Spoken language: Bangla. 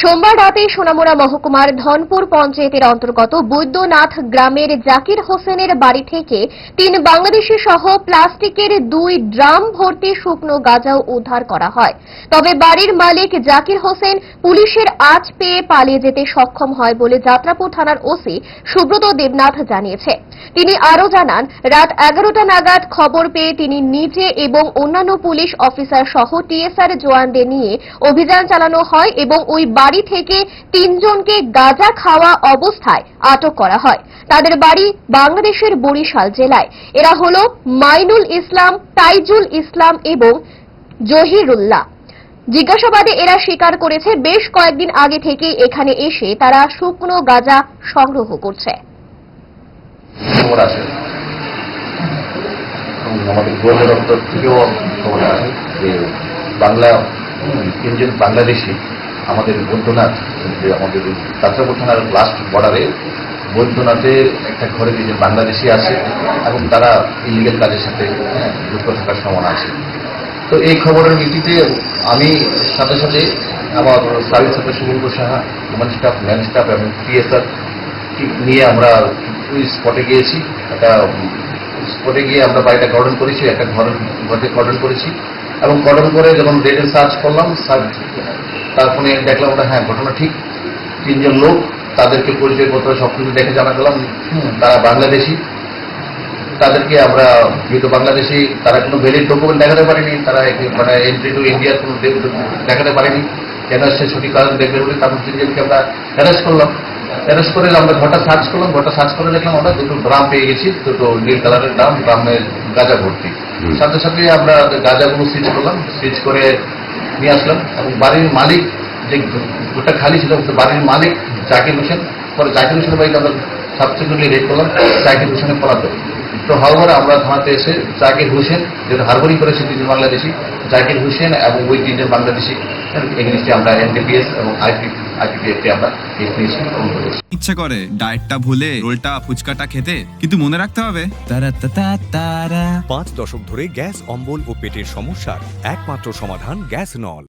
সোমবার রাতে সোনামুড়া মহকুমার ধনপুর পঞ্চায়েতের অন্তর্গত বৈদ্যনাথ গ্রামের জাকির হোসেনের বাড়ি থেকে 3 বাংলাদেশি সহ প্লাস্টিকের 2 ড্রাম ভর্তি শুকনো গাঁজাও উদ্ধার করা হয়। তবে বাড়ির মালিক জাকির হোসেন পুলিশের আঁচ পেয়ে পালিয়ে যেতে সক্ষম হয় বলে যাত্রাপুর থানার ওসি সুব্রত দেবনাথ জানিয়েছে। তিনি আরও জানান, রাত 11টা নাগাদ খবর পেয়ে তিনি নিজে এবং অন্যান্য পুলিশ অফিসার সহ টিএসআর জওয়ানদের নিয়ে অভিযান চালানো হয় এবং ওই বাড়ি থেকে 3 জনকে গাঁজা খাওয়া অবস্থায় আটক করা হয়। তাদের বাড়ি বাংলাদেশের বরিশাল জেলায়। এরা হল মাইনুল ইসলাম, তাইজুল ইসলাম এবং জহিরুল্লাহ। জিজ্ঞাসাবাদে এরা স্বীকার করেছে বেশ কয়েকদিন আগে থেকে এখানে এসে তারা শুকনো গাঁজা সংগ্রহ করছে। আমাদের গোয়েন্দা দপ্তর থেকেও খবর আসে যে 3 জন বাংলাদেশি আমাদের বৈদ্যনাথ, যে আমাদের যাত্রাপুর থানার লাস্ট বর্ডারে বৈদ্যনাথের একটা ঘরে 2 জন বাংলাদেশি আছে এবং তারা ইলিগাল কাজের সাথে যুক্ত থাকার সম্ভাবনা আছে। তো এই খবরের ভিত্তিতে আমি সাথে সাথে আমার service inspector Subanta Saha, women staff, man staff এবং টিএসআর নিয়ে আমরা ওই স্পটে গিয়েছি। স্পটে গিয়ে আমরা বাড়িটা কর্ডন করেছি, একটা ঘরকে কর্ডন করেছি এবং কর্ডন করে যখন ডেটের সার্চ করলাম, তারপরে দেখলাম ওটা হ্যাঁ ঘটনা ঠিক। 3 জন লোক, তাদেরকে পরিচয়পত্র সবকিছু দেখে জানা গেলাম তারা বাংলাদেশি। তাদেরকে আমরা যেহেতু বাংলাদেশি, তারা কোনো ভ্যালিড ডকুমেন্ট দেখাতে পারেনি, তারা মানে এন্ট্রি টু ইন্ডিয়ার কোনো দেখাতে পারেনি। কেন সে সঠিক কারণ দেখবে বলে তারপর 3 জনকে আমরা অ্যারেস্ট করলাম। অ্যারেস্ট করে আমরা ঘরটা সার্চ করলাম। ঘরটা সার্চ করে দেখলাম আমরা 2টো ড্রাম পেয়ে গেছি, 2টো নীল কালারের ড্রামের গাঁজা ভর্তি। সাথে সাথে আমরা গাঁজাগুলো সিজ করলাম, সিজ করে নিয়ে আসলাম এবং বাড়ির মালিক, যে ঘরটা খালি ছিল, বাড়ির মালিক জাকির হোসেন। পরে জাকির হোসেনের বাড়িতে আমরা সাবসিকুয়েন্টলি রেড করলাম, জাকির হোসেনের পলাতক। তো হাওড়া আমরা থানাতে এসে জাকির হোসেন, যেটা হারবারি করেছে 3 জন বাংলাদেশি, জাকির হোসেন এবং ওই 3 জন বাংলাদেশি এগেইনস্টে আমরা এনডিপিএস এবং আইপিপিএফ আমরা কেস নিয়েছি। ইচ্ছা করে ডায়েটটা ভুলে রোলটা ফুচকাটা খেতে, কিন্তু মনে রাখতে হবে 5 দশক ধরে গ্যাস, অম্বল ও পেটের সমস্যার একমাত্র সমাধান গ্যাস নল।